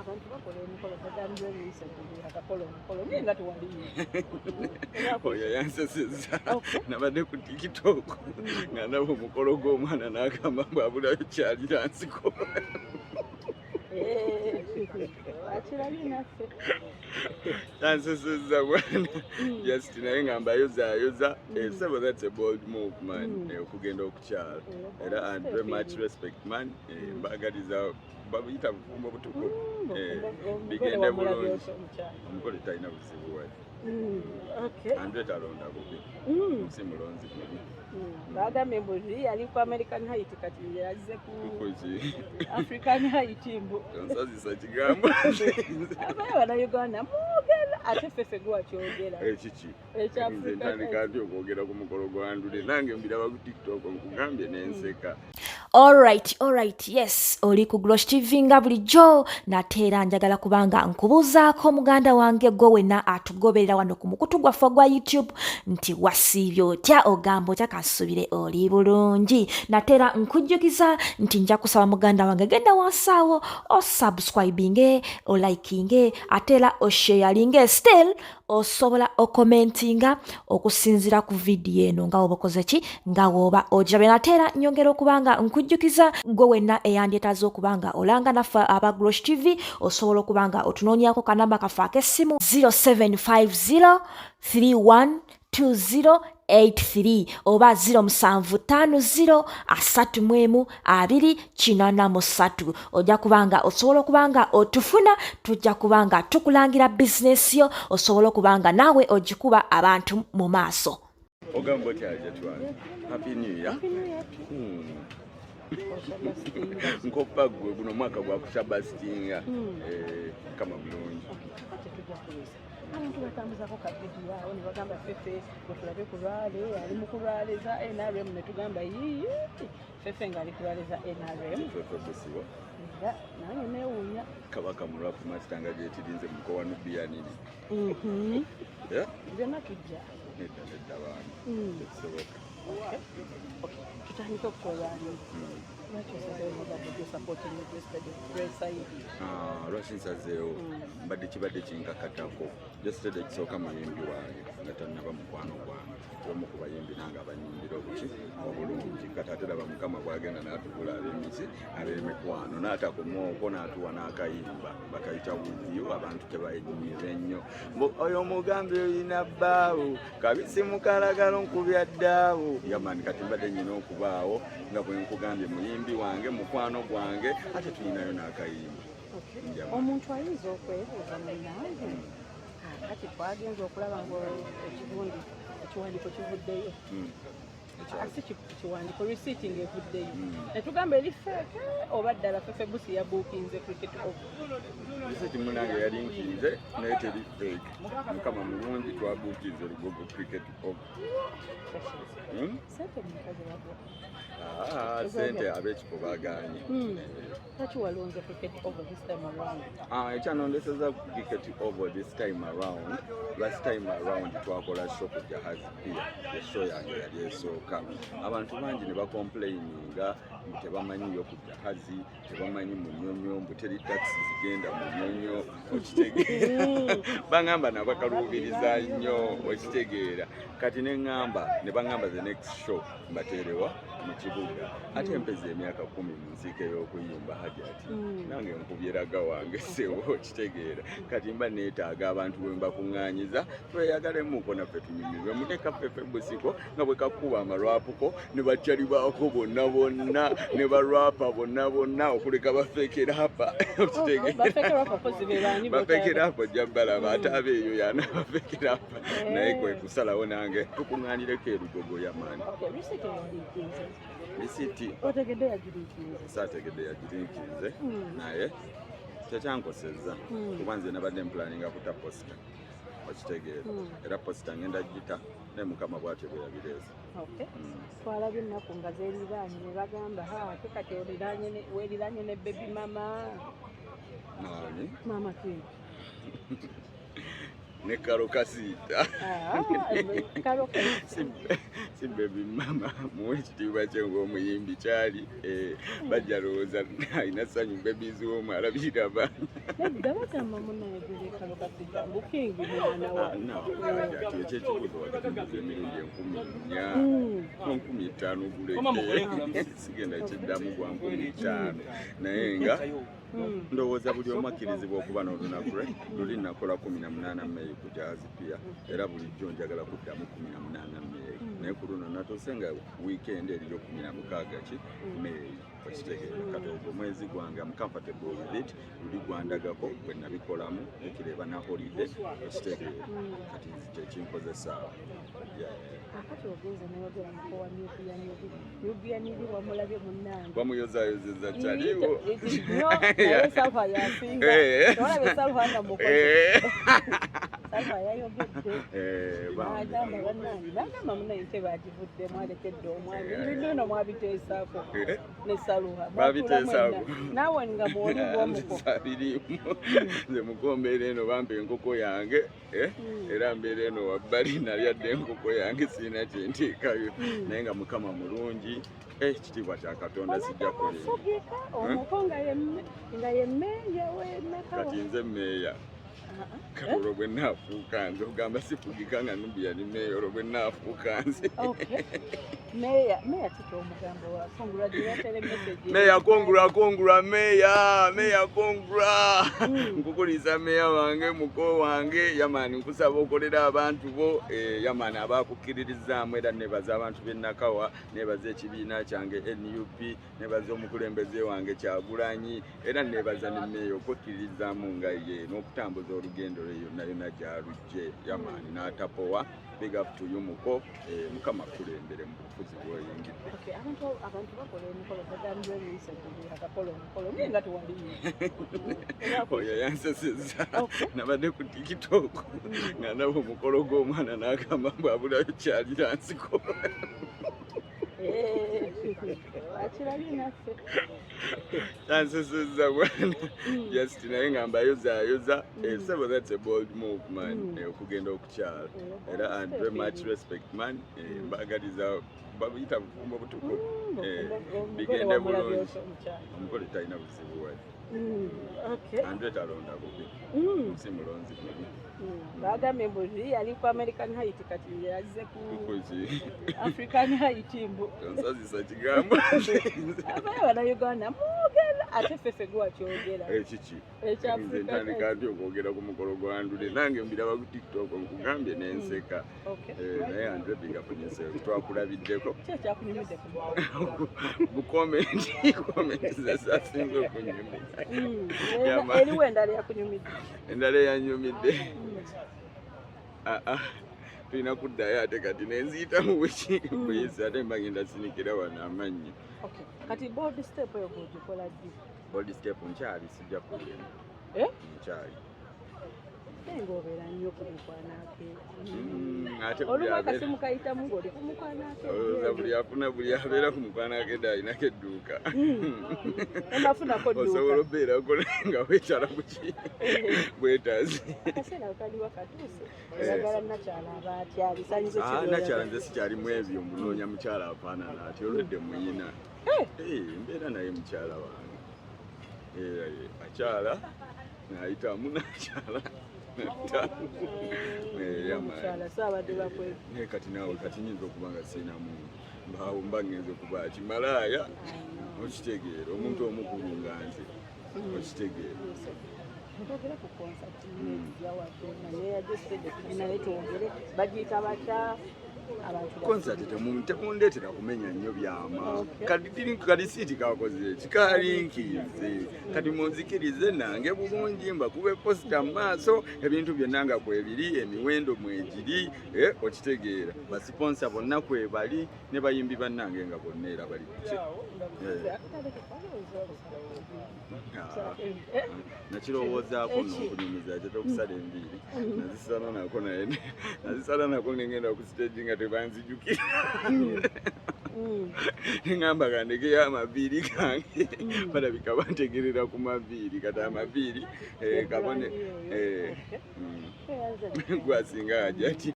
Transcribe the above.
abantu bakola emikolo bagambye ebiyise kubira akakola omukolo naye nga tewaliyo. Oyo yansesezza nabadde ku TikTok nga ndaba omukolo gw'omwana n'agamba bwabulayo kyalira nsiko. Akirabye naffe. Yansesezza bwana just naye nga mbayozayoza. Sebo that's a bold move man okugenda okukyala era and very much respect man mbagaliza babiyita bufumbo butukuvu bigende bulungi omukolo talina buzibu wali Andrew alonda bubi si mulonzi bubi bagambye mbu yali ku American Height kati yazze ku African Height mbu nsazisa kigambo abaye wana Uganda mugenda ate fefe gwa kyogera ekiki nze ntandika ati okwogera ku mukolo gwa Andrew nange mbiraba ku TikTok nkugambye n'enseka. Alright, yes, oli ku Glosh TV nga bulijjo nateera njagala kubanga nkubuuzaako muganda wange gwe wenna atugoberera wano ku mukutu gwaffe gwa YouTube nti wasiibye otya ogamba otya kasubire oli bulungi. Nateera nkujjukiza nti nja kusaba muganda wange genda wansaawo osubscribinge olikinge ateera osharinge still osobola okomentinga okusinzira ku vidiyo eno nga woba okoze ki nga woba ojabe. Nateera nyongera okubanga nkujjukiza gwe wenna eyandyetaaza okubanga olanga naffe aba Glosh TV osobola okubanga otunoonyako kanamba kaffe ak'essimu 0750312083 oba 0750312083 ojja kubanga osobola okubanga otufuna tujja kubanga tukulangira bizinesi yo osobola okubanga naawe ogikuba abantu mu maaso. Ogamba otya Jetwange? Happy New Year. Nkoppa gwe guno mwaka gwa kushabasitinga kama bulungi. Abantu batambuzako kavidiyo awo ne bagamba fefe bwetulabe ku lwale ali mu kulwale za NRM ne tugamba yiyi fefe ng'ali kulwale za NRM nange neewuunya kabaka mulwafu masitanga gyetirinze mukowa nubiya nini byonna tujja nedda baana tekisoboka tutandika okukolwani lwaki nsazeewo mbadde kibadde kinkakatako yesterday kisooka muyimbi wange nga tannaba mukwano gwange omu ku bayimbi nange abanyimbira obuki obulungi kati ate laba mukama bwagenda n'atugula ab'emisi ab'emikwano n'atakomaoko n'atuwa n'akayimba bakayita wuziyo abantu tebayinyira ennyo oyo omugambi oyina bbaawo kabisi mukalagalo nkubya ddaawo yamani kati mbadde nyina okubaawo nga bwe nkugambye muyimbi wange mukwano gwange ate tulinayo n'akayimba. Omuntu ayinza okwebuuza munnange kati twagenza okulaba ekiwandiiko kivuddeyo asi kiwandiiko receipting evuddeyo netugamba eri feeke oba ddala fefe busi yabuukinze cricket receipti munange yalinkirize naye teri feeke mukama mulungi twabuukize lugogo cricket sente ab'ekifo baaganye takiwalonze cricket over this time around ekyanondeseza cricket over this time around last time around twakola show ku Jahazi pia eshow yange yali esooka abantu bangi ne bakomplaininga tebamanyiyo ku Jahazi tebamanyi munyonyo mbu teri taxi zigenda munyonyo okitegeera bangamba nabakaluubiriza nnyo okitegeera kati ne ngamba ne bangamba the next show mbateerewa mu kibuga ate mpeza emyaka 10 mu nsiike y'okuyimba hajati nange nkubyeraga wange sewo okitegeera kati mba neetaaga abantu bwe mbakuŋŋaanyiza tweyagalemuko naffe tunyumirwe muteka fefe busiko nga bwe kakuba amalwapuko ne bakyali baako bonna bonna ne balwapa bonna bonna okuleka bafeekerapa bafeekerapa jabbalaba ate abeeyo yana bafeekerapa naye kwe kusalawo nange tukuŋŋaanireko erugogo yamaani lisiti saategedde yagiriikinze naye tekyankosezza kuba nze nabadde mpulaninga kuta posita okitegeera era posita ngenda gita naye mukama bwatyo bwe yabireeza. Twalabye ennaku nga zeeriraanye ne bagamba ate kati weeriraanye ne bebi mama mama ne Karo Kasiita si baby mama muwe ekitiibwa kye ng'omuyimbi kyali bajja lowooza alina ssanyu babies w'omu alabirira abaana Dabagamba munaye kalo kasita bukingi mwana wa. ati ekyekibuuzo wakati emirundi 4,000 5,500 guleke sigenda kiddamu gwa 5,500 naye nga ndowooza buli omu akkirizibwa okuba n'olunaku luli nakola 18 Mei ku Jazz Pier era bulijjo njagala kuddamu 18 Mei naye ku luno natuuse nga weekend eriro 16 Mei okitegeera kati ogwo mwezi gwange am comfortable with it luli gwandagako bwe nabikolamu ekireba na holiday okitegeera kati kyekinkozesaawo Akati ogenze n'ayogera mukowa Nubian ili wamulabye munnange. Bamuyozayozeza kyaliwo. Naye Salva yasinga. Olabye Salva nga mukozi. Salva yayogedde. Bagamba bannange bagamba munaye ntebe agivuddemu alekedde omwami. Nno mwabiteesaako ne Salva. Babiteesaako. Naawe nga mwoli bw'omuko. Sabirimu. Nze mukombeera eno bampa enkoko yange era mbeera eno wabbali nalyadde enkoko yange sirina kyenteekayo naye nga Mukama mulungi ekitiibwa kya Katonda sijja kufugika omuko nga ye mmeeya w'emeka kati nze mmeeya kati olwo bwe naafuuka nze ogamba sifugika nga Nubian mmeeya olwo bwe naafuuka nze Meya kiki omugambo wa congratulatory message kongula meya kongula nkukulisa meya wange muko wange yamani nkusaba okolera abantu bo yamani abakukkiririzaamu era nebaza abantu b'Ennakawa nebaza ekibiina kyange NUP nebaza omukulembeze wange Kyagulanyi era nebaza ne meya okukkirizaamu nga ye n'okutambuza olugendo lwe yonna gyalujje yamani n'atapowa. Big up to you muko Mukama kulembere mu bufuzi bw'oyingidde. Okay, abantu bakola emikolo bagambye ebiyisa tuli akakola omukolo nga tuwaliyo. Oyo yansesezza nabadde ku TikTok nga ndaba omukolo gw'omwana n'agamba bwabulayo kyalira nsiko. Akirabye naffe. Yansesezza bwana just naye nga mbayozayoza so that's a bold move man okugenda okukyala era and very much respect man mbagaliza babiyita bufumbo butuku bigende bulungi omukolo talina buzibu wali Andre talonda bubi si mulonzi bubi bagambye mbuzi yali ku American Height kati yazze ku African Height mbu nsazisa kigambo abana Uganda mwogera ate fefe gwa kyogera kiki ekyafrika ntandika ndi okwogera ku mukolo gwa Ndule nange mbiraba ku TikTok nkugambye n'enseka naye Andre bigafunyise twakulabiddeko kyakunyumidde ku comment zasinze okunyumira eriwo endala yakunyumidde endala eyanyumidde tulina kuddayo ate kati nenziyitamu bwekiyisa ate mbagenda sinikira wano amannyo kati bold step eyo bwogikola ddi bold step nkyali sijja kugenda nkyali ngobeera nnyo ku mukwanake ate olubakasimu kayitamu ng'oli ku mukwanake olowooza buli afuna buli abeera ku mukwanake dde alinako edduuka onafunako dduuka osobola obeerako nga weekyala buki bwetaazi akaseera kaliwo katuuse oyagala nakyala abaatya bisanyizo nakyala nze sikyalimu ebyo munoonya mukyala afaanana ati olwedde muyina mbeera naye mukyala wange akyala n'ayitamu nakyala kati naawe kati nyinza okuba nga sinamu mbaawo mba ngenze kuba kimalaaya okitegeera omuntu omukulu nga nze okitegeera konsati temundeetera kumenya nnyo byama kati siiti kakoze kikalinkiize kati munzikirize nange bulungi mbakube posita mu maaso ebintu byonna nga kwebiri emiwendo mwegiri okitegeera basiponsa bonna kwebali ne bayimbi bannange nga bonna era bali kuki nakirowoozaako n'okunyumiza ate tokusala enviiri nazisala nako nengenda ku stage nga tebanzijukira ngamba kandekeyo amaviiri gange balabika bantegerera ku maviiri kati amaviiri kabone gwasinga ajati